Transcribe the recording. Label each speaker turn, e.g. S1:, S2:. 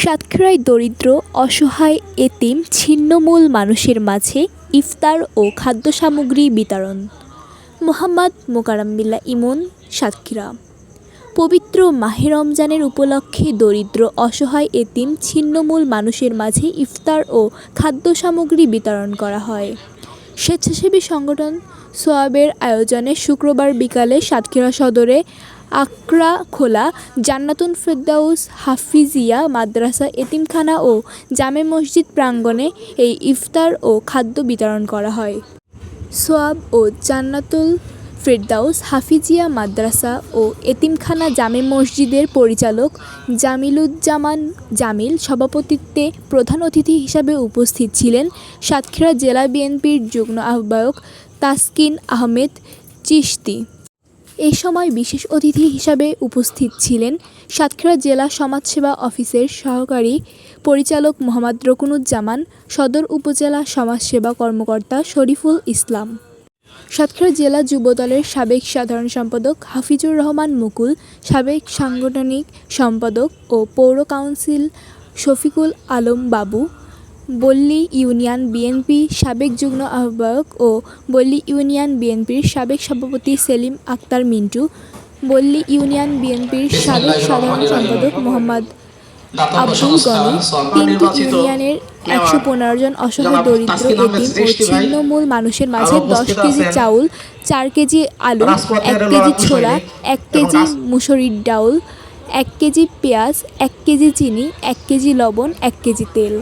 S1: সাতক্ষীরায় দরিদ্র, অসহায়, এতিম, ছিন্নমূল মানুষের মাঝে ইফতার ও খাদ্য সামগ্রী বিতরণ। মোহাম্মদ মোকাররম বিল্লাহ ইমন, সাতক্ষীরা। পবিত্র মাহে রমজানের উপলক্ষে দরিদ্র, অসহায়, এতিম, ছিন্নমূল মানুষের মাঝে ইফতার ও খাদ্য সামগ্রী বিতরণ করা হয়। স্বেচ্ছাসেবী সংগঠন সোয়াবের আয়োজনে শুক্রবার বিকালে সাতক্ষীরা সদরে আকরাখোলা জান্নাতুল ফেরদাউস হাফিজিয়া মাদ্রাসা, এতিমখানা ও জামে মসজিদ প্রাঙ্গণে এই ইফতার ও খাদ্য বিতরণ করা হয়। সোয়াব ও জান্নাতুল ফেরদাউস হাফিজিয়া মাদ্রাসা ও এতিমখানা জামে মসজিদের পরিচালক জামিলুজ্জামান জামিল সভাপতিত্বে প্রধান অতিথি হিসাবে উপস্থিত ছিলেন সাতক্ষীরা জেলা বিএনপির যুগ্ম আহ্বায়ক তাসকিন আহমেদ চিশতি। এ সময় বিশেষ অতিথি হিসাবে উপস্থিত ছিলেন সাতক্ষীরা জেলা সমাজসেবা অফিসের সহকারী পরিচালক মোহাম্মদ রুকনুজ্জামান, সদর উপজেলা সমাজসেবা কর্মকর্তা শরীফুল ইসলাম, সাতক্ষীরা জেলা যুবদলের সাবেক সাধারণ সম্পাদক হাফিজুর রহমান মুকুল, সাবেক সাংগঠনিক সম্পাদক ও পৌর council Shafiqul Alam Babu, Balli union BNP সাবেক যুগ্ম আহ্বায়ক ও বল্লী ইউনিয়ন বিএনপির সাবেক সভাপতি সেলিম আক্তার মিন্টু, বল্লী ইউনিয়ন বিএনপির সাবেক সাধারণ সম্পাদক মোহাম্মদ আব্দুল গনি, তিনটি ইউনিয়নের 115 জন অসহায়, দরিদ্র, এতিম ও ছিন্নমূল মানুষের মাঝে 10 কেজি চাউল, 4 কেজি আলু, 1 কেজি ছোলা, 1 কেজি মুসুরির ডাউল, 1 কেজি পেঁয়াজ, 1 কেজি চিনি, 1 কেজি লবণ, 1 কেজি তেল।